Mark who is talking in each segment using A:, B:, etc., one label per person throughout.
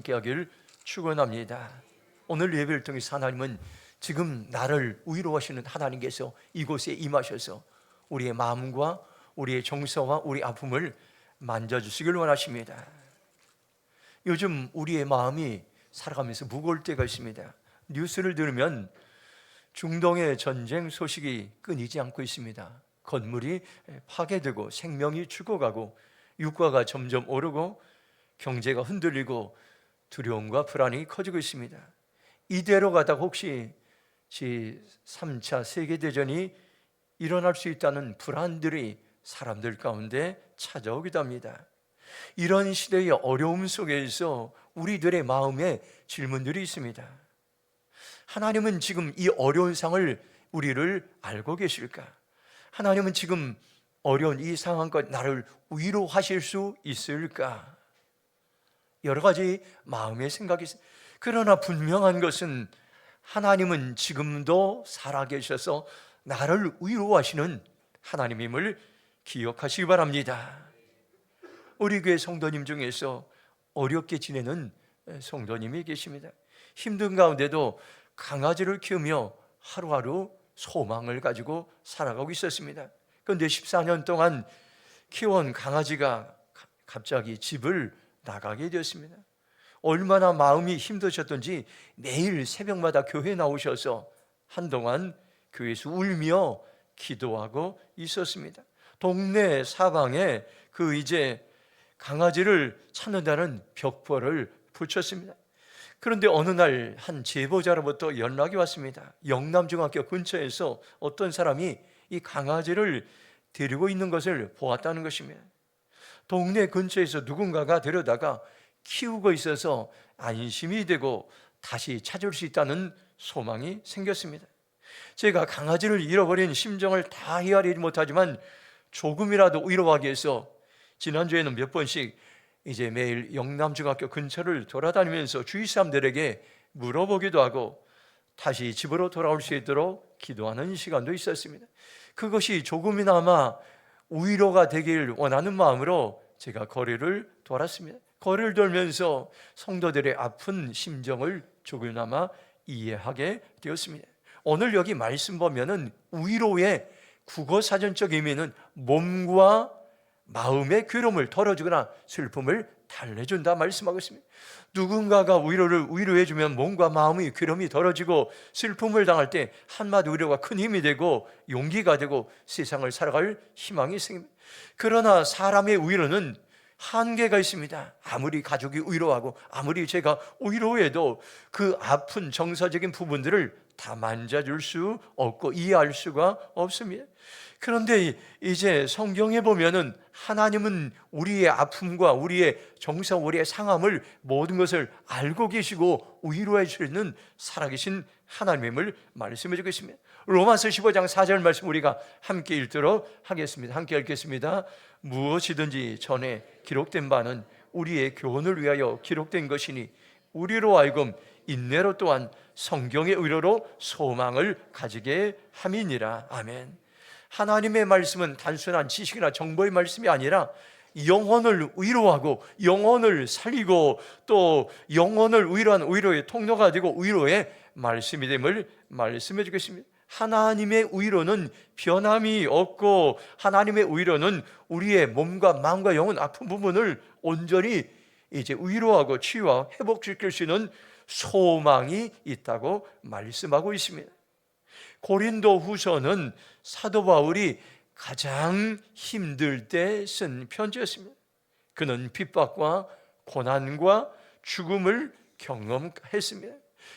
A: 함께하길 축원합니다. 오늘 예배를 통해서 하나님은 지금 나를 위로하시는 하나님께서 이곳에 임하셔서 우리의 마음과 우리의 정서와 우리 아픔을 만져주시길 원하십니다. 요즘 우리의 마음이 살아가면서 무거울 때가 있습니다. 뉴스를 들으면 중동의 전쟁 소식이 끊이지 않고 있습니다. 건물이 파괴되고 생명이 죽어가고 유가가 점점 오르고 경제가 흔들리고 두려움과 불안이 커지고 있습니다. 이대로 가다가 혹시 3차 세계대전이 일어날 수 있다는 불안들이 사람들 가운데 찾아오기도 합니다. 이런 시대의 어려움 속에서 우리들의 마음에 질문들이 있습니다. 하나님은 지금 이 어려운 상을 우리를 알고 계실까? 하나님은 지금 어려운 이 상황과 나를 위로하실 수 있을까? 여러 가지 마음의 생각이 있습니다. 그러나 분명한 것은 하나님은 지금도 살아계셔서 나를 위로하시는 하나님임을 기억하시기 바랍니다. 우리 교회 성도님 중에서 어렵게 지내는 성도님이 계십니다. 힘든 가운데도 강아지를 키우며 하루하루 소망을 가지고 살아가고 있었습니다. 그런데 14년 동안 키워온 강아지가 갑자기 집을 나가게 되었습니다. 얼마나 마음이 힘드셨던지 매일 새벽마다 교회에 나오셔서 한동안 교회에서 울며 기도하고 있었습니다. 동네 사방에 이제 강아지를 찾는다는 벽보를 붙였습니다. 그런데 어느 날 한 제보자로부터 연락이 왔습니다. 영남중학교 근처에서 어떤 사람이 이 강아지를 데리고 있는 것을 보았다는 것입니다. 동네 근처에서 누군가가 데려다가 키우고 있어서 안심이 되고 다시 찾을 수 있다는 소망이 생겼습니다. 제가 강아지를 잃어버린 심정을 다 헤아리지 못하지만 조금이라도 위로하기 위해서 지난주에는 몇 번씩 이제 매일 영남중학교 근처를 돌아다니면서 주위 사람들에게 물어보기도 하고 다시 집으로 돌아올 수 있도록 기도하는 시간도 있었습니다. 그것이 조금이나마 위로가 되길 원하는 마음으로 제가 거리를 돌았습니다. 거리를 돌면서 성도들의 아픈 심정을 조금이나마 이해하게 되었습니다. 오늘 여기 말씀 보면은 위로의 국어사전적 의미는 몸과 마음의 괴로움을 덜어주거나 슬픔을 달래준다 말씀하고 있습니다. 누군가가 위로해주면 몸과 마음의 괴로움이 덜어지고 슬픔을 당할 때 한마디 위로가 큰 힘이 되고 용기가 되고 세상을 살아갈 희망이 생깁니다. 그러나 사람의 위로는 한계가 있습니다. 아무리 가족이 위로하고 아무리 제가 위로해도 그 아픈 정서적인 부분들을 다 만져줄 수 없고 이해할 수가 없습니다. 그런데 이제 성경에 보면은 하나님은 우리의 아픔과 우리의 정서, 우리의 상함을 모든 것을 알고 계시고 위로해 주시는 살아계신 하나님임을 말씀해 주고 있습니다. 로마서 15장 4절 말씀 우리가 함께 읽도록 하겠습니다. 함께 읽겠습니다. 무엇이든지 전에 기록된 바는 우리의 교훈을 위하여 기록된 것이니 우리로 하여금 인내로 또한 성경의 의로로 소망을 가지게 함이니라. 아멘. 하나님의 말씀은 단순한 지식이나 정보의 말씀이 아니라 영혼을 위로하고 영혼을 살리고 또 영혼을 위로한 위로의 통로가 되고 위로의 말씀이 됨을 말씀해 주겠습니다. 하나님의 위로는 변함이 없고 하나님의 위로는 우리의 몸과 마음과 영혼 아픈 부분을 온전히 이제 위로하고 치유하고 회복시킬 수 있는 소망이 있다고 말씀하고 있습니다. 고린도 후서는 사도 바울이 가장 힘들 때 쓴 편지였습니다. 그는 핍박과 고난과 죽음을 경험했습니다.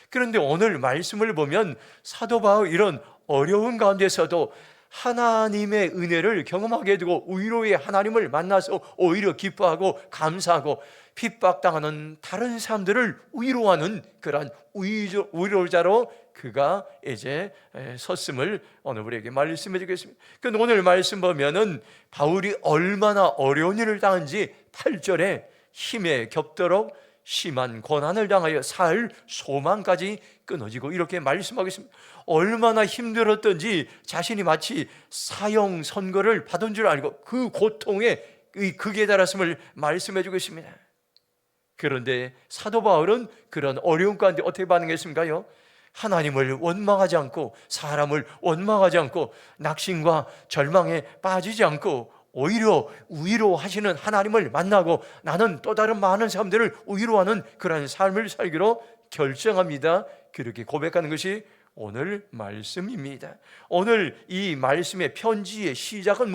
A: 그런데 오늘 말씀을 보면 사도 바울 이런 어려운 가운데서도 하나님의 은혜를 경험하게 되고 위로의 하나님을 만나서 오히려 기뻐하고 감사하고 핍박당하는 다른 사람들을 위로하는 그러한 위로자로 그가 이제 섰음을 오늘 우리에게 말씀해 주겠습니다. 그런데 오늘 말씀 보면은 바울이 얼마나 어려운 일을 당한지 8절에 힘에 겹도록 심한 고난을 당하여 살 소망까지 끊어지고 이렇게 말씀하고 있습니다. 얼마나 힘들었던지 자신이 마치 사형 선고를 받은 줄 알고 그 고통에 극에 달았음을 말씀해 주고 있습니다. 그런데 사도 바울은 그런 어려움 가운데 어떻게 반응했습니까요? 하나님을 원망하지 않고 사람을 원망하지 않고 낙심과 절망에 빠지지 않고 오히려 위로하시는 하나님을 만나고 나는 또 다른 많은 사람들을 위로하는 그런 삶을 살기로 결정합니다. 그렇게 고백하는 것이 오늘 말씀입니다. 오늘 이 말씀의 편지의 시작은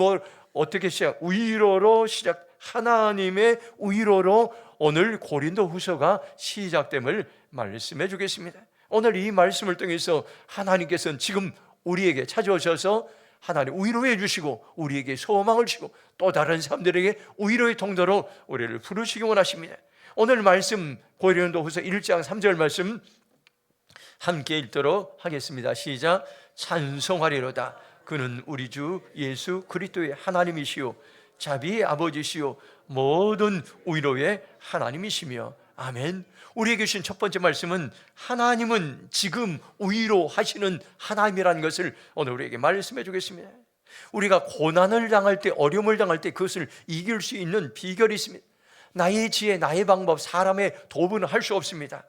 A: 어떻게 시작? 위로로 시작. 하나님의 위로로 오늘 고린도 후서가 시작됨을 말씀해 주겠습니다. 오늘 이 말씀을 통해서 하나님께서는 지금 우리에게 찾아오셔서 하나님 위로해 주시고 우리에게 소망을 주시고 또 다른 사람들에게 위로의 통로로 우리를 부르시기 원하십니다. 오늘 말씀 고린도 후서 1장 3절 말씀 함께 읽도록 하겠습니다. 시작. 찬송하리로다. 그는 우리 주 예수 그리스도의 하나님이시요 자비의 아버지시요 모든 위로의 하나님이시며 아멘. 우리에게 주신 첫 번째 말씀은 하나님은 지금 위로하시는 하나님이라는 것을 오늘 우리에게 말씀해 주겠습니다. 우리가 고난을 당할 때, 어려움을 당할 때 그것을 이길 수 있는 비결이 있습니다. 나의 지혜, 나의 방법, 사람의 도움은 할 수 없습니다.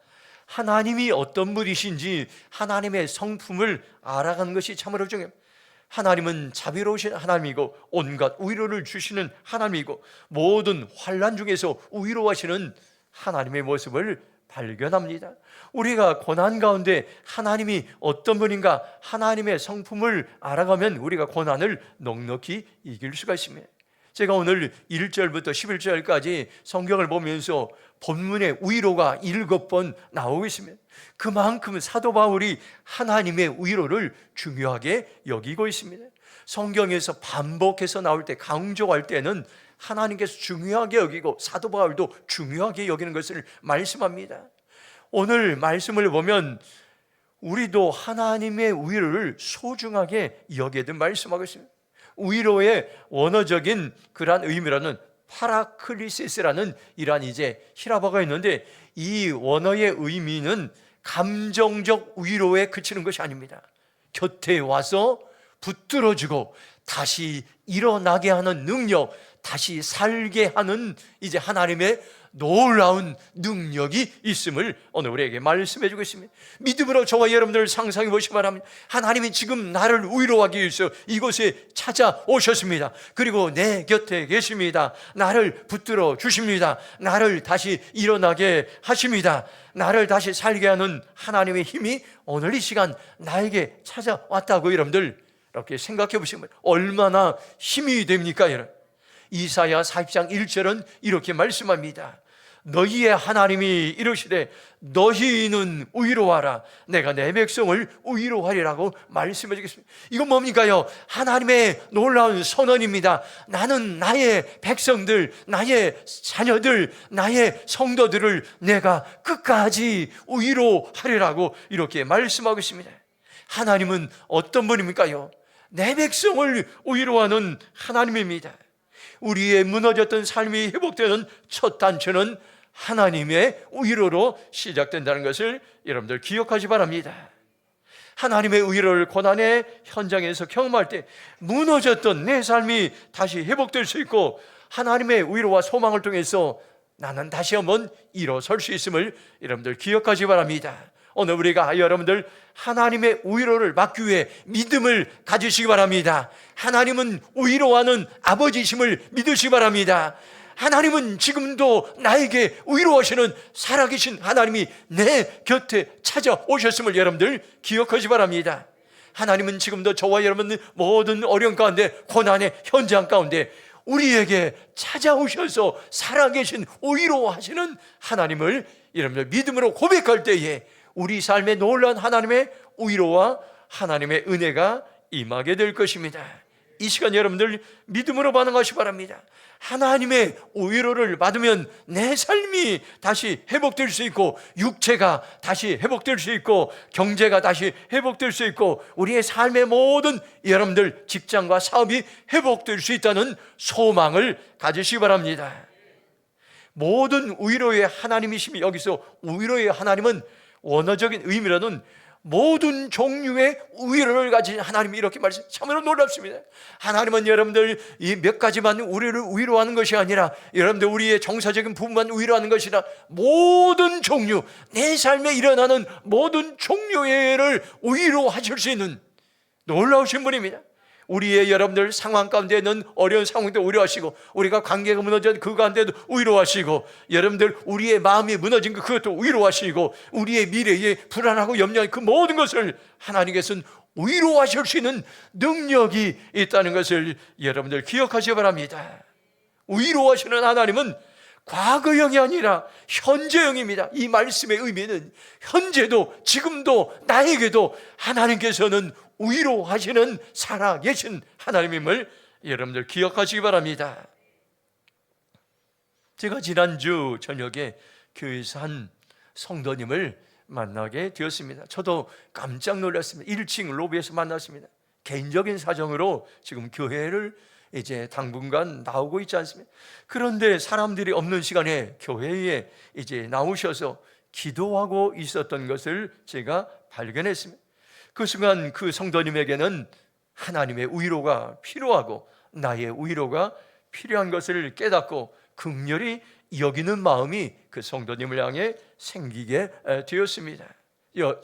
A: 하나님이 어떤 분이신지 하나님의 성품을 알아가는 것이 참으로 중요합니다. 하나님은 자비로우신 하나님이고 온갖 위로를 주시는 하나님이고 모든 환난 중에서 위로하시는 하나님의 모습을 발견합니다. 우리가 고난 가운데 하나님이 어떤 분인가 하나님의 성품을 알아가면 우리가 고난을 넉넉히 이길 수가 있습니다. 제가 오늘 1절부터 11절까지 성경을 보면서 본문의 위로가 7번 나오고 있습니다. 그만큼 사도 바울이 하나님의 위로를 중요하게 여기고 있습니다. 성경에서 반복해서 나올 때, 강조할 때는 하나님께서 중요하게 여기고 사도 바울도 중요하게 여기는 것을 말씀합니다. 오늘 말씀을 보면 우리도 하나님의 위로를 소중하게 여겨야 된 말씀하고 있습니다. 위로의 원어적인 그러한 의미라는 파라클리시스라는 이러한 이제 히라버가 있는데 이 원어의 의미는 감정적 위로에 그치는 것이 아닙니다. 곁에 와서 붙들어주고 다시 일어나게 하는 능력, 다시 살게 하는 이제 하나님의 놀라운 능력이 있음을 오늘 우리에게 말씀해 주고 있습니다. 믿음으로 저와 여러분들 상상해 보시기 바랍니다. 하나님이 지금 나를 위로하기 위해서 이곳에 찾아오셨습니다. 그리고 내 곁에 계십니다. 나를 붙들어 주십니다. 나를 다시 일어나게 하십니다. 나를 다시 살게 하는 하나님의 힘이 오늘 이 시간 나에게 찾아왔다고 여러분들 이렇게 생각해 보시면 얼마나 힘이 됩니까? 여러분, 이사야 40장 1절은 이렇게 말씀합니다. 너희의 하나님이 이르시되 너희는 위로하라. 내가 내 백성을 위로하리라고 말씀해 주겠습니다. 이건 뭡니까요? 하나님의 놀라운 선언입니다. 나는 나의 백성들, 나의 자녀들, 나의 성도들을 내가 끝까지 위로하리라고 이렇게 말씀하고 있습니다. 하나님은 어떤 분입니까요? 내 백성을 위로하는 하나님입니다. 우리의 무너졌던 삶이 회복되는 첫 단추는 하나님의 위로로 시작된다는 것을 여러분들 기억하시 바랍니다. 하나님의 위로를 고난의 현장에서 경험할 때 무너졌던 내 삶이 다시 회복될 수 있고 하나님의 위로와 소망을 통해서 나는 다시 한번 일어설 수 있음을 여러분들 기억하시 바랍니다. 오늘 우리가 여러분들 하나님의 위로를 받기 위해 믿음을 가지시기 바랍니다. 하나님은 위로하는 아버지심을 믿으시기 바랍니다. 하나님은 지금도 나에게 위로하시는 살아계신 하나님이 내 곁에 찾아오셨음을 여러분들 기억하시기 바랍니다. 하나님은 지금도 저와 여러분 모든 어려움 가운데 고난의 현장 가운데 우리에게 찾아오셔서 살아계신 위로하시는 하나님을 여러분들 믿음으로 고백할 때에 우리 삶에 놀라운 하나님의 위로와 하나님의 은혜가 임하게 될 것입니다. 이 시간 여러분들 믿음으로 반응하시기 바랍니다. 하나님의 위로를 받으면 내 삶이 다시 회복될 수 있고 육체가 다시 회복될 수 있고 경제가 다시 회복될 수 있고 우리의 삶의 모든 여러분들 직장과 사업이 회복될 수 있다는 소망을 가지시기 바랍니다. 모든 위로의 하나님이심이 여기서 위로의 하나님은 원어적인 의미로는 모든 종류의 위로를 가진 하나님이 이렇게 말씀, 참으로 놀랍습니다. 하나님은 여러분들 이 몇 가지만 우리를 위로하는 것이 아니라, 여러분들 우리의 정서적인 부분만 위로하는 것이 아니라 모든 종류, 내 삶에 일어나는 모든 종류의 일을 위로하실 수 있는 놀라우신 분입니다. 우리의 여러분들 상황 가운데는 어려운 상황도 위로하시고, 우리가 관계가 무너진 그 가운데도 위로하시고, 여러분들 우리의 마음이 무너진 그것도 위로하시고, 우리의 미래에 불안하고 염려한 그 모든 것을 하나님께서는 위로하실 수 있는 능력이 있다는 것을 여러분들 기억하시기 바랍니다. 위로하시는 하나님은 과거형이 아니라 현재형입니다. 이 말씀의 의미는 현재도 지금도 나에게도 하나님께서는 위로하시는 살아계신 하나님임을 여러분들 기억하시기 바랍니다. 제가 지난주 저녁에 교회에서 한 성도님을 만나게 되었습니다. 저도 깜짝 놀랐습니다. 1층 로비에서 만났습니다. 개인적인 사정으로 지금 교회를 이제 당분간 나오고 있지 않습니까? 그런데 사람들이 없는 시간에 교회에 이제 나오셔서 기도하고 있었던 것을 제가 발견했습니다. 그 순간 그 성도님에게는 하나님의 위로가 필요하고 나의 위로가 필요한 것을 깨닫고 긍휼히 여기는 마음이 그 성도님을 향해 생기게 되었습니다.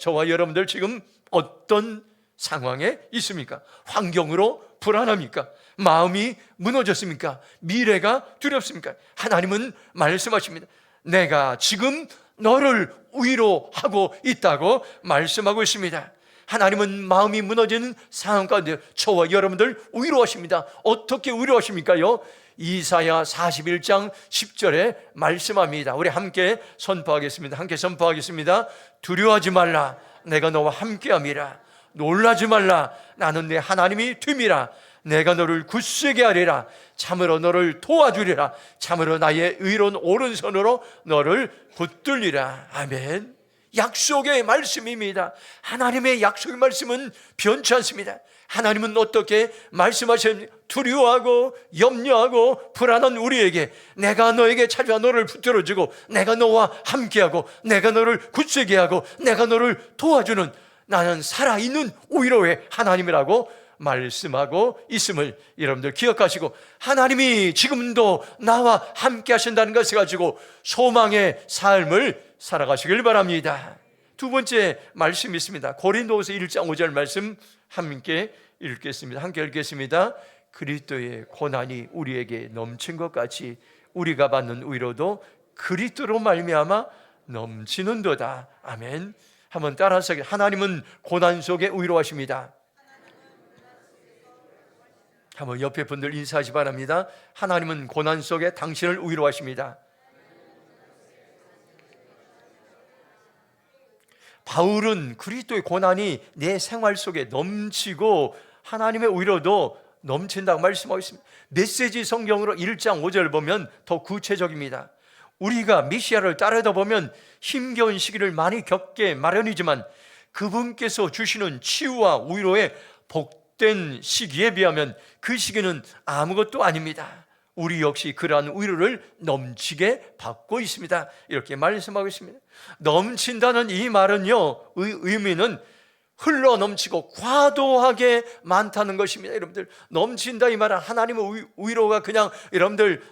A: 저와 여러분들 지금 어떤 상황에 있습니까? 환경으로 불안합니까? 마음이 무너졌습니까? 미래가 두렵습니까? 하나님은 말씀하십니다. 내가 지금 너를 위로하고 있다고 말씀하고 있습니다. 하나님은 마음이 무너지는 상황 가운데 저와 여러분들 위로하십니다. 어떻게 위로하십니까요? 이사야 41장 10절에 말씀합니다. 우리 함께 선포하겠습니다. 함께 선포하겠습니다. 두려워하지 말라, 내가 너와 함께함이라. 놀라지 말라, 나는 내 하나님이 됨이라. 내가 너를 굳세게 하리라. 참으로 너를 도와주리라. 참으로 나의 의로운 오른손으로 너를 붙들리라. 아멘. 약속의 말씀입니다. 하나님의 약속의 말씀은 변치 않습니다. 하나님은 어떻게 말씀하십니까? 두려워하고 염려하고 불안한 우리에게 내가 너에게 찾아와 너를 붙들어주고 내가 너와 함께하고 내가 너를 굳세게 하고 내가 너를 도와주는 나는 살아있는 위로의 하나님이라고 말씀하고 있음을 여러분들 기억하시고, 하나님이 지금도 나와 함께 하신다는 것을 가지고 소망의 삶을 살아가시길 바랍니다. 두 번째 말씀이 있습니다. 고린도후서 1장 5절 말씀 함께 읽겠습니다. 함께 읽겠습니다. 그리스도의 고난이 우리에게 넘친 것 같이 우리가 받는 위로도 그리스도로 말미암아 넘치는도다. 아멘. 한번 따라서, 하나님은 고난 속에 위로하십니다. 한번 옆에 분들 인사하시 바랍니다. 하나님은 고난 속에 당신을 위로하십니다. 바울은 그리스도의 고난이 내 생활 속에 넘치고 하나님의 위로도 넘친다고 말씀하고 있습니다. 메시지 성경으로 1장 5절 보면 더 구체적입니다. 우리가 메시아를 따르다 보면 힘겨운 시기를 많이 겪게 마련이지만 그분께서 주시는 치유와 위로의 복된 시기에 비하면 그 시기는 아무것도 아닙니다. 우리 역시 그러한 위로를 넘치게 받고 있습니다. 이렇게 말씀하고 있습니다. 넘친다는 이 말은요, 의미는 흘러 넘치고 과도하게 많다는 것입니다. 여러분들, 넘친다 이 말은 하나님의 위로가 그냥 여러분들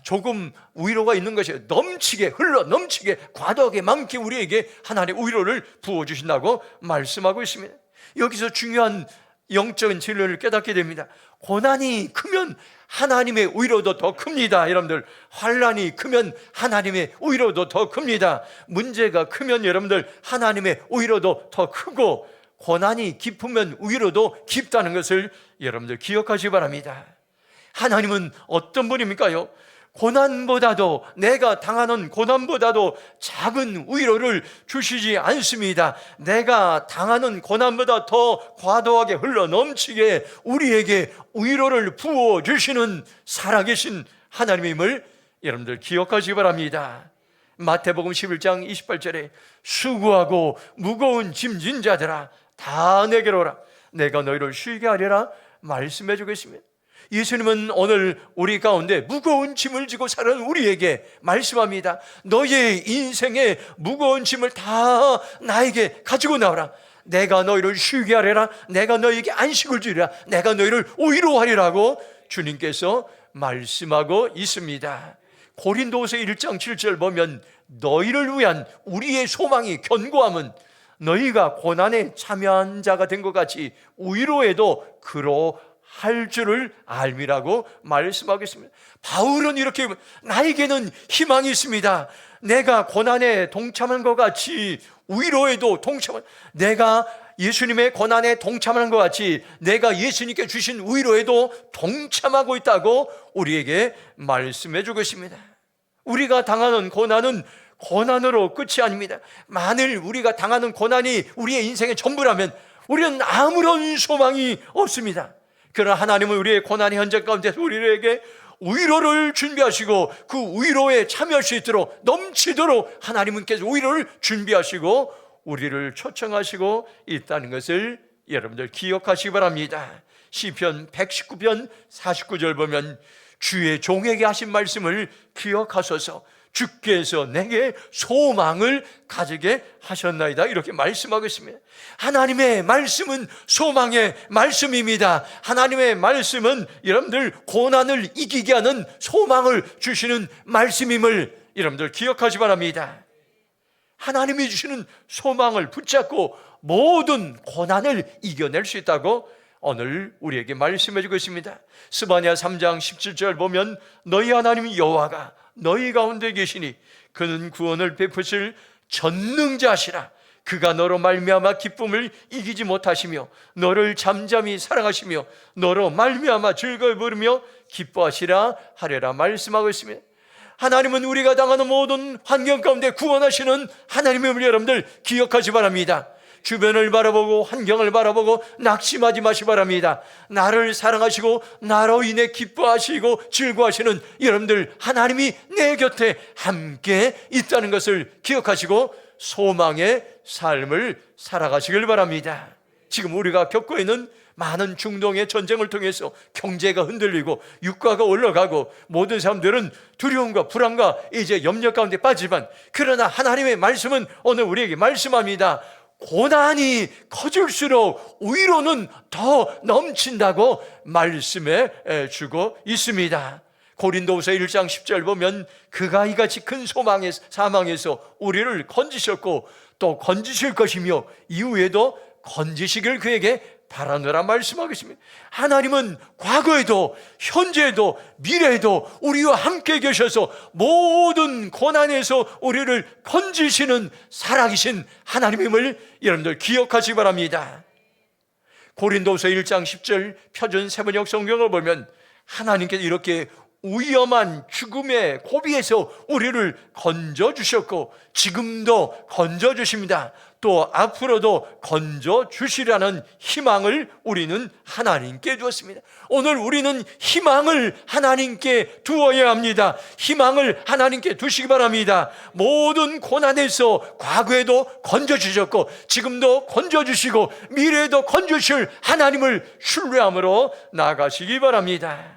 A: 조금 위로가 있는 것이에요. 넘치게, 흘러 넘치게, 과도하게 많게 우리에게 하나님의 위로를 부어주신다고 말씀하고 있습니다. 여기서 중요한 영적인 진리를 깨닫게 됩니다. 고난이 크면 하나님의 위로도 더 큽니다. 여러분들, 환난이 크면 하나님의 위로도 더 큽니다. 문제가 크면 여러분들 하나님의 위로도 더 크고, 고난이 깊으면 위로도 깊다는 것을 여러분들 기억하시기 바랍니다. 하나님은 어떤 분입니까요? 고난보다도, 내가 당하는 고난보다도 작은 위로를 주시지 않습니다. 내가 당하는 고난보다 더 과도하게 흘러 넘치게 우리에게 위로를 부어주시는 살아계신 하나님임을 여러분들 기억하시기 바랍니다. 마태복음 11장 28절에 수고하고 무거운 짐진 자들아 다 내게로 오라, 내가 너희를 쉬게 하리라 말씀해 주겠습니다. 예수님은 오늘 우리 가운데 무거운 짐을 지고 사는 우리에게 말씀합니다. 너의 인생의 무거운 짐을 다 나에게 가지고 나오라. 내가 너희를 쉬게 하리라, 내가 너희에게 안식을 주리라, 내가 너희를 위로하리라고 주님께서 말씀하고 있습니다. 고린도후서 1장 7절 보면 너희를 위한 우리의 소망이 견고함은 너희가 고난에 참여한 자가 된 것 같이 위로에도 그러할 줄을 알미라고 말씀하겠습니다. 바울은 이렇게 나에게는 희망이 있습니다. 내가 고난에 동참한 것 같이 위로에도 동참한, 내가 예수님의 고난에 동참하는 것 같이 내가 예수님께 주신 위로에도 동참하고 있다고 우리에게 말씀해 주고 있습니다. 우리가 당하는 고난은 고난으로 끝이 아닙니다. 만일 우리가 당하는 고난이 우리의 인생의 전부라면 우리는 아무런 소망이 없습니다. 그러나 하나님은 우리의 고난의 현장 가운데서 우리에게 위로를 준비하시고 그 위로에 참여할 수 있도록 넘치도록 하나님께서 위로를 준비하시고 우리를 초청하시고 있다는 것을 여러분들 기억하시기 바랍니다. 시편 119편 49절 보면 주의 종에게 하신 말씀을 기억하소서, 주께서 내게 소망을 가지게 하셨나이다, 이렇게 말씀하고 있습니다. 하나님의 말씀은 소망의 말씀입니다. 하나님의 말씀은 여러분들 고난을 이기게 하는 소망을 주시는 말씀임을 여러분들 기억하시 바랍니다. 하나님이 주시는 소망을 붙잡고 모든 고난을 이겨낼 수 있다고 오늘 우리에게 말씀해 주고 있습니다. 스바냐 3장 17절 보면 너희 하나님 여호와가 너희 가운데 계시니 그는 구원을 베푸실 전능자시라. 그가 너로 말미암아 기쁨을 이기지 못하시며 너를 잠잠히 사랑하시며 너로 말미암아 즐거이 부르며 기뻐하시라 하리라 말씀하고 있습니다. 하나님은 우리가 당하는 모든 환경 가운데 구원하시는 하나님임을 여러분들 기억하시 바랍니다. 주변을 바라보고 환경을 바라보고 낙심하지 마시 바랍니다. 나를 사랑하시고 나로 인해 기뻐하시고 즐거워하시는 여러분들 하나님이 내 곁에 함께 있다는 것을 기억하시고 소망의 삶을 살아가시길 바랍니다. 지금 우리가 겪고 있는 많은 중동의 전쟁을 통해서 경제가 흔들리고 유가가 올라가고 모든 사람들은 두려움과 불안과 이제 염려 가운데 빠지지만 그러나 하나님의 말씀은 오늘 우리에게 말씀합니다. 고난이 커질수록 위로는 더 넘친다고 말씀해 주고 있습니다. 고린도후서 1장 10절 보면 그가 이같이 큰 사망에서 우리를 건지셨고 또 건지실 것이며 이후에도 건지시길 그에게 바라노라 말씀하겠습니다. 하나님은 과거에도 현재에도 미래에도 우리와 함께 계셔서 모든 고난에서 우리를 건지시는 살아계신 하나님임을 여러분들 기억하시기 바랍니다. 고린도후서 1장 10절 표준 세번역 성경을 보면 하나님께서 이렇게 위험한 죽음의 고비에서 우리를 건져주셨고 지금도 건져주십니다. 또 앞으로도 건져주시라는 희망을 우리는 하나님께 두었습니다. 오늘 우리는 희망을 하나님께 두어야 합니다. 희망을 하나님께 두시기 바랍니다. 모든 고난에서 과거에도 건져주셨고 지금도 건져주시고 미래에도 건져주실 하나님을 신뢰함으로 나아가시기 바랍니다.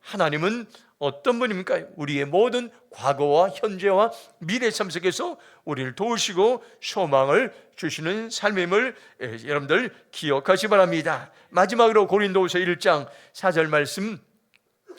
A: 하나님은 어떤 분입니까? 우리의 모든 과거와 현재와 미래 삶 속에서 우리를 도우시고 소망을 주시는 삶임을 여러분들 기억하시기 바랍니다. 마지막으로 고린도후서 1장 4절 말씀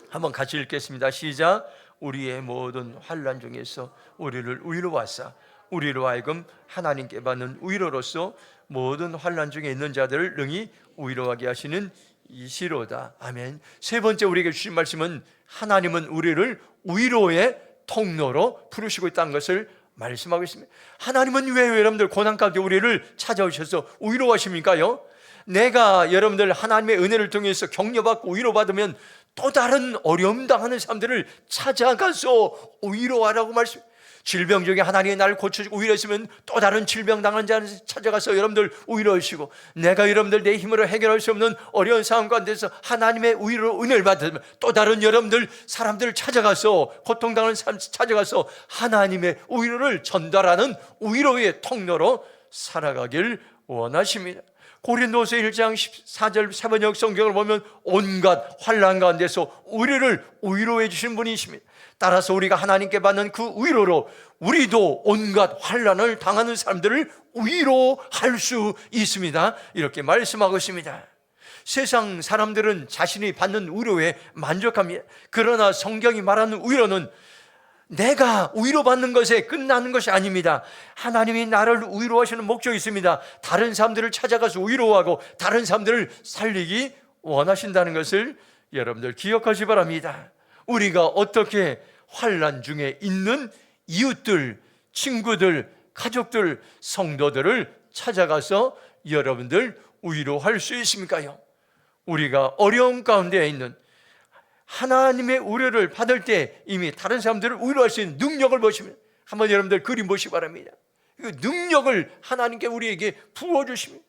A: 한번 같이 읽겠습니다. 시작. 우리의 모든 환난 중에서 우리를 위로하사 우리로 하여금 하나님께 받는 위로로서 모든 환난 중에 있는 자들을 능히 위로하게 하시는 이시로다. 아멘. 세 번째 우리에게 주신 말씀은 하나님은 우리를 위로의 통로로 부르시고 있다는 것을 말씀하고 있습니다. 하나님은 왜 여러분들 고난 가운데 우리를 찾아오셔서 위로하십니까요? 내가 여러분들 하나님의 은혜를 통해서 격려받고 위로받으면 또 다른 어려움 당하는 사람들을 찾아가서 위로하라고 말씀. 질병 중에 하나님이 나를 고쳐주고 위로했으면 또 다른 질병 당한 자를 찾아가서 여러분들 위로하시고, 내가 여러분들 내 힘으로 해결할 수 없는 어려운 상황 가운데서 하나님의 위로 은혜를 받으면 또 다른 여러분들 사람들을 찾아가서 고통당하는 사람 찾아가서 하나님의 위로를 전달하는 위로의 통로로 살아가길 원하십니다. 고린도서 1장 14절 세번역 성경을 보면 온갖 환난 가운데서 우리를 위로해 주신 분이십니다. 따라서 우리가 하나님께 받는 그 위로로 우리도 온갖 환난을 당하는 사람들을 위로할 수 있습니다. 이렇게 말씀하고 있습니다. 세상 사람들은 자신이 받는 위로에 만족합니다. 그러나 성경이 말하는 위로는 내가 위로받는 것에 끝나는 것이 아닙니다. 하나님이 나를 위로하시는 목적이 있습니다. 다른 사람들을 찾아가서 위로하고 다른 사람들을 살리기 원하신다는 것을 여러분들 기억하시 바랍니다. 우리가 어떻게 환난 중에 있는 이웃들, 친구들, 가족들, 성도들을 찾아가서 여러분들 위로할 수 있습니까요? 우리가 어려움 가운데 있는 하나님의 위로를 받을 때 이미 다른 사람들을 위로할 수 있는 능력을 보시면 한번 여러분들 그림 보시기 바랍니다. 그 능력을 하나님께 우리에게 부어주십니다.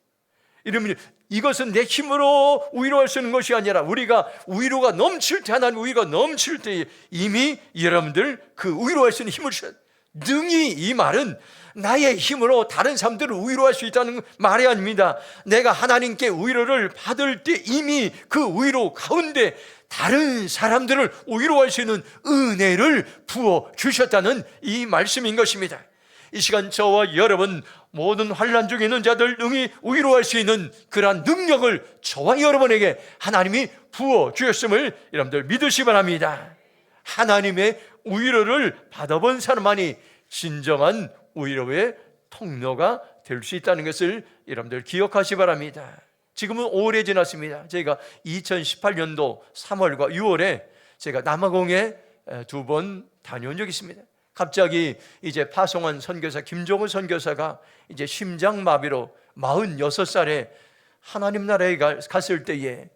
A: 이러면 이것은 내 힘으로 위로할 수 있는 것이 아니라 우리가 위로가 넘칠 때, 하나님 위로가 넘칠 때 이미 여러분들 그 위로할 수 있는 힘을 주셔요. 능히, 이 말은 나의 힘으로 다른 사람들을 위로할 수 있다는 말이 아닙니다. 내가 하나님께 위로를 받을 때 이미 그 위로 가운데 다른 사람들을 위로할 수 있는 은혜를 부어주셨다는 이 말씀인 것입니다. 이 시간 저와 여러분 모든 환난 중에 있는 자들 능히 위로할 수 있는 그러한 능력을 저와 여러분에게 하나님이 부어주셨음을 여러분들 믿으시기 바랍니다. 하나님의 위로를 받아본 사람만이 진정한 위로의 통로가 될 수 있다는 것을 여러분들 기억하시기 바랍니다. 지금은 오래 지났습니다. 저희가 2018년도 3월과 6월에 제가 남아공에 2번 다녀온 적이 있습니다. 갑자기 이제 파송한 선교사 김종우 선교사가 이제 심장마비로 46살에 하나님 나라에 갔을 때에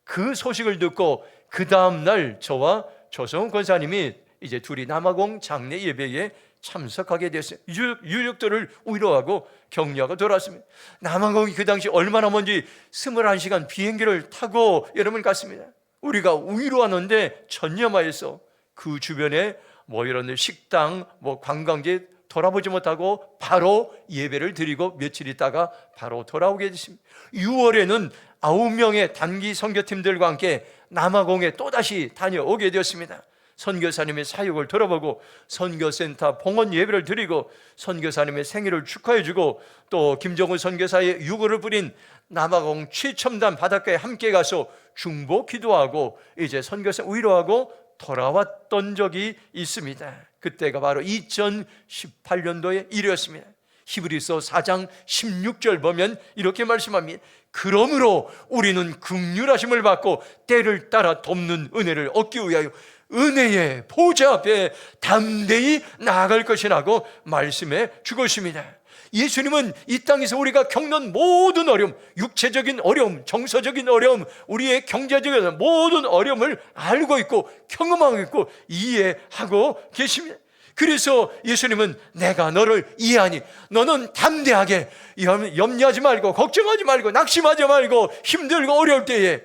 A: 그 소식을 듣고 그 다음날 저와 조성훈 권사님이 이제 둘이 남아공 장례 예배에 참석하게 됐어요. 유족들을 위로하고 격려하고 돌아왔습니다. 남아공이 그 당시 얼마나 먼지 21시간 비행기를 타고 여러분 갔습니다. 우리가 위로하는데 전념하여서 그 주변에 이런 식당, 관광지 돌아보지 못하고 바로 예배를 드리고 며칠 있다가 바로 돌아오게 됐습니다. 6월에는 9명의 단기 선교팀들과 함께 남아공에 또다시 다녀오게 되었습니다. 선교사님의 사역을 들어보고 선교센터 봉헌 예배를 드리고 선교사님의 생일을 축하해주고 또 김정은 선교사의 유고를 부린 남아공 최첨단 바닷가에 함께 가서 중보 기도하고 이제 선교사 위로하고 돌아왔던 적이 있습니다. 그때가 바로 2018년도의 일이었습니다. 히브리서 4장 16절 보면 이렇게 말씀합니다. 그러므로 우리는 긍휼하심을 받고 때를 따라 돕는 은혜를 얻기 위하여 은혜의 보좌 앞에 담대히 나아갈 것이라고 말씀해 주것입니다. 예수님은 이 땅에서 우리가 겪는 모든 어려움, 육체적인 어려움, 정서적인 어려움, 우리의 경제적인 모든 어려움을 알고 있고 경험하고 있고 이해하고 계십니다. 그래서 예수님은 내가 너를 이해하니 너는 담대하게 염려하지 말고 걱정하지 말고 낙심하지 말고 힘들고 어려울 때에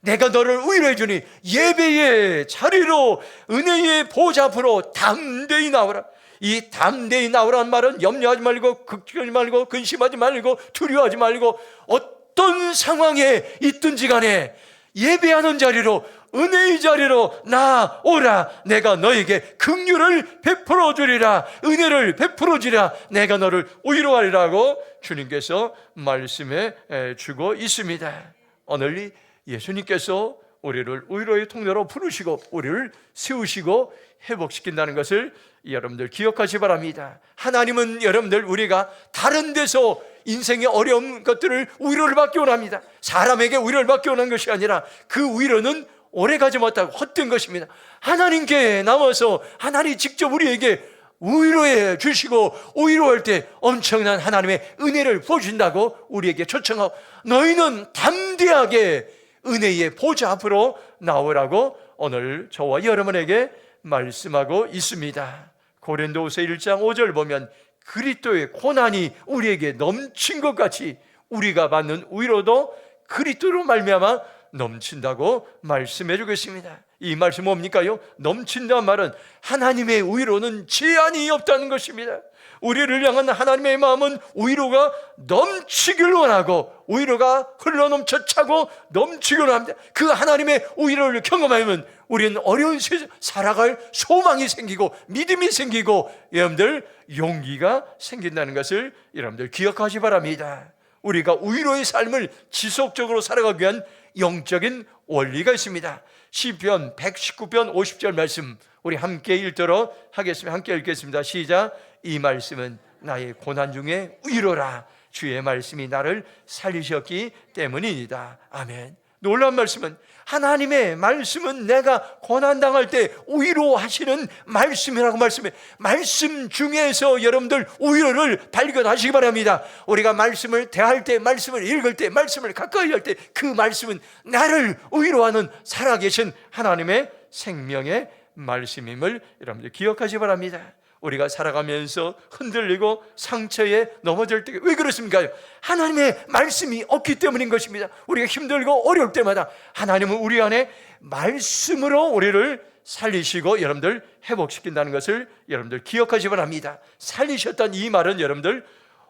A: 내가 너를 위로해 주니 예배의 자리로 은혜의 보좌 앞으로 담대히 나오라. 이 담대히 나오라는 말은 염려하지 말고 걱정하지 말고 근심하지 말고 두려워하지 말고 어떤 상황에 있든지 간에 예배하는 자리로 은혜의 자리로 나오라. 내가 너에게 긍휼을 베풀어 주리라. 은혜를 베풀어 주리라. 내가 너를 위로하리라고 주님께서 말씀해 주고 있습니다. 오늘 예수님께서 우리를 위로의 통로로 부르시고 우리를 세우시고 회복시킨다는 것을 여러분들 기억하시기 바랍니다. 하나님은 여러분들 우리가 다른 데서 인생의 어려운 것들을 위로를 받기 원합니다. 사람에게 위로를 받기 원하는 것이 아니라 그 위로는 오래가지 못하고 헛된 것입니다. 하나님께 남아서 하나님 직접 우리에게 위로해 주시고 위로할 때 엄청난 하나님의 은혜를 보여준다고 우리에게 초청하고 너희는 담대하게 은혜의 보좌 앞으로 나오라고 오늘 저와 여러분에게 말씀하고 있습니다. 고린도후서 1장 5절 보면 그리스도의 고난이 우리에게 넘친 것 같이 우리가 받는 위로도 그리스도로 말미암아 넘친다고 말씀해 주고 있습니다. 이 말씀 뭡니까요? 넘친다는 말은 하나님의 위로는 제한이 없다는 것입니다. 우리를 향한 하나님의 마음은 위로가 넘치길 원하고 위로가 흘러넘쳐 차고 넘치길 원합니다. 그 하나님의 위로를 경험하면 우리는 어려운 세상 살아갈 소망이 생기고 믿음이 생기고 여러분들 용기가 생긴다는 것을 여러분들 기억하시 바랍니다. 우리가 위로의 삶을 지속적으로 살아가기 위한 영적인 원리가 있습니다. 시편 119편 50절 말씀 우리 함께 읽도록 하겠습니다. 함께 읽겠습니다. 시작. 이 말씀은 나의 고난 중에 위로라. 주의 말씀이 나를 살리셨기 때문이니다. 아멘. 놀라운 말씀은 하나님의 말씀은 내가 고난당할 때 위로하시는 말씀이라고 말씀해. 말씀 중에서 여러분들 위로를 발견하시기 바랍니다. 우리가 말씀을 대할 때, 말씀을 읽을 때, 말씀을 가까이 할 때 그 말씀은 나를 위로하는 살아계신 하나님의 생명의 말씀임을 여러분들 기억하시기 바랍니다. 우리가 살아가면서 흔들리고 상처에 넘어질 때 왜 그렇습니까? 하나님의 말씀이 없기 때문인 것입니다. 우리가 힘들고 어려울 때마다 하나님은 우리 안에 말씀으로 우리를 살리시고 여러분들 회복시킨다는 것을 여러분들 기억하시기 바랍니다. 살리셨다는 이 말은 여러분들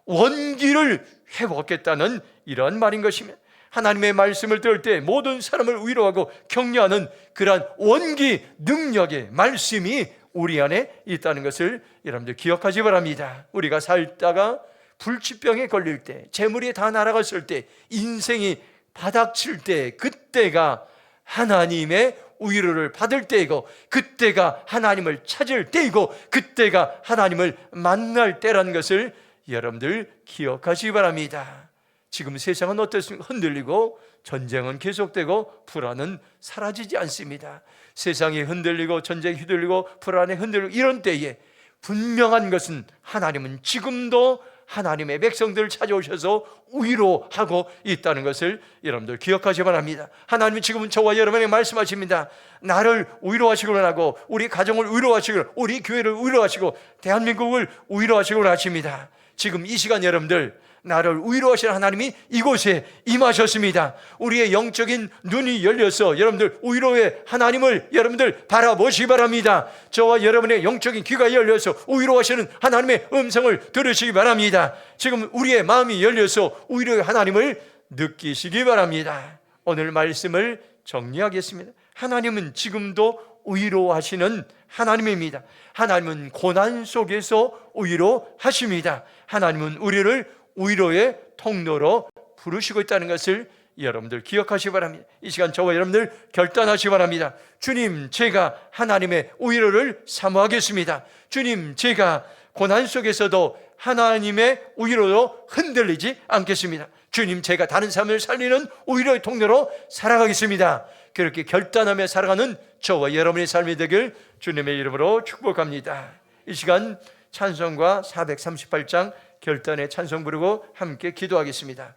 A: 원기를 회복했다는 이런 말인 것입니다. 하나님의 말씀을 들을 때 모든 사람을 위로하고 격려하는 그러한 원기 능력의 말씀이 우리 안에 있다는 것을 여러분들 기억하시 바랍니다. 우리가 살다가 불치병에 걸릴 때, 재물이 다 날아갔을 때, 인생이 바닥칠 때, 그때가 하나님의 위로를 받을 때이고, 그때가 하나님을 찾을 때이고, 그때가 하나님을 만날 때라는 것을 여러분들 기억하시기 바랍니다. 지금 세상은 어떻습니까? 흔들리고 전쟁은 계속되고 불안은 사라지지 않습니다. 세상이 흔들리고 전쟁이 흔들리고 불안에 흔들리고 이런 때에 분명한 것은 하나님은 지금도 하나님의 백성들을 찾아오셔서 위로하고 있다는 것을 여러분들 기억하시기 바랍니다. 하나님은 지금은 저와 여러분에게 말씀하십니다. 나를 위로하시기로 하고 우리 가정을 위로하시기로, 우리 교회를 위로하시고 대한민국을 위로하시기로 하십니다. 지금 이 시간 여러분들 나를 위로하시는 하나님이 이곳에 임하셨습니다. 우리의 영적인 눈이 열려서 여러분들 위로의 하나님을 여러분들 바라보시기 바랍니다. 저와 여러분의 영적인 귀가 열려서 위로하시는 하나님의 음성을 들으시기 바랍니다. 지금 우리의 마음이 열려서 위로의 하나님을 느끼시기 바랍니다. 오늘 말씀을 정리하겠습니다. 하나님은 지금도 위로하시는 하나님입니다. 하나님은 고난 속에서 위로하십니다. 하나님은 우리를 위로의 통로로 부르시고 있다는 것을 여러분들 기억하시기 바랍니다. 이 시간 저와 여러분들 결단하시기 바랍니다. 주님, 제가 하나님의 위로를 사모하겠습니다. 주님, 제가 고난 속에서도 하나님의 위로로 흔들리지 않겠습니다. 주님, 제가 다른 사람을 살리는 위로의 통로로 살아가겠습니다. 그렇게 결단하며 살아가는 저와 여러분의 삶이 되길 주님의 이름으로 축복합니다. 이 시간 찬송가 438장 결단의 찬송 부르고 함께 기도하겠습니다.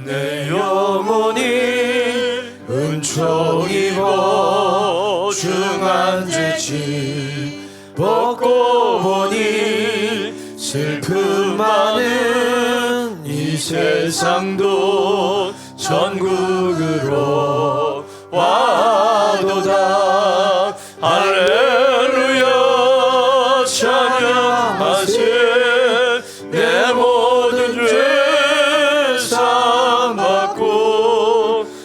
B: 내 영혼이 은총 입어 중한죄치 벗고 보니 슬픔 많은 이 세상도 천국으로 와도다. 할렐루야 찬양하세. 내 모든 죄 사함받고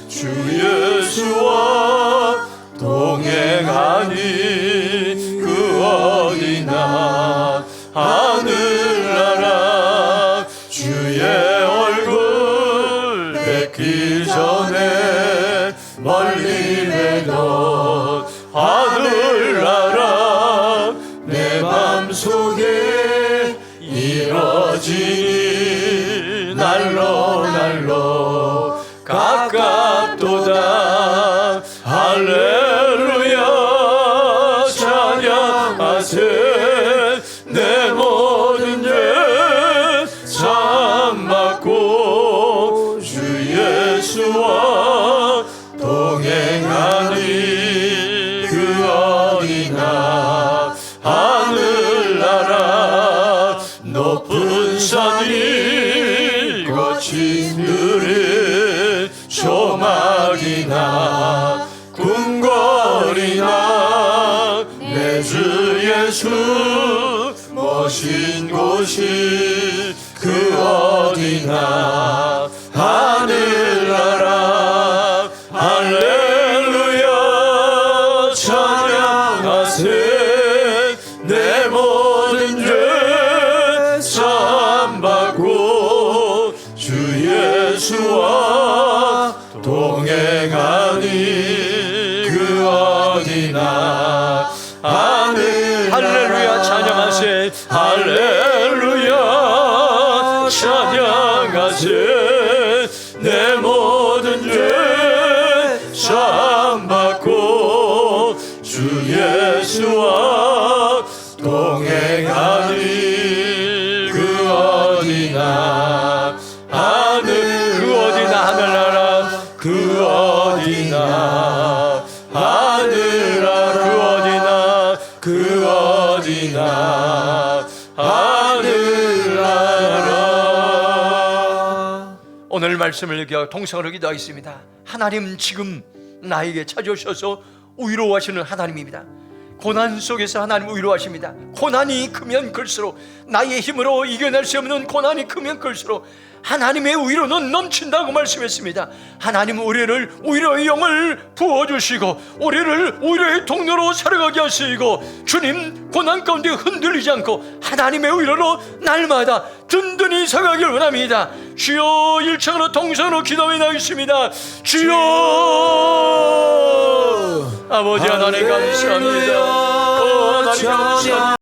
B: 주 예수와 동행하니 그 어디나 하늘나라 주의 얼굴 뵙기 전에 멀리 매던 하늘나라 내 맘속에 이뤄지니 날로 가깝도다. 할렐루야 찬양하세. 내 모든 죄 사함받고 주 예수와 동행하니 그 어디나 낙이나 궁궐이나 내 주 예수 모신 곳이 그 어디나 하늘나라 할렐루야 찬양하세 내 모든 죄 사함받고 주 예수와 동행하니 그 어디나
A: 할렐루야 찬양하세
B: 할렐루야 찬양하세 내 모든 죄 사함받고 주 예수와 동행하니 그 어디나 하늘
A: 그 어디나 하늘나라
B: 그 어디나 하늘나라 그 어디나 하늘나라.
A: 오늘 말씀을 기하여 동성으로 기도하겠습니다. 하나님 지금 나에게 찾아오셔서 위로하시는 하나님입니다. 고난 속에서 하나님 위로하십니다. 고난이 크면 클수록 나의 힘으로 이겨낼 수 없는 고난이 크면 클수록 하나님의 위로는 넘친다고 말씀했습니다. 하나님 우리를 위로의 영을 부어주시고 우리를 위로의 통로로 살아가게 하시고 주님 고난 가운데 흔들리지 않고 하나님의 위로로 날마다 든든히 살아가길 원합니다. 주여 1창으로 동선으로 기도해 나겠습니다. 주여 아버지 하나님 감사합니다. 하나님 감사합니다.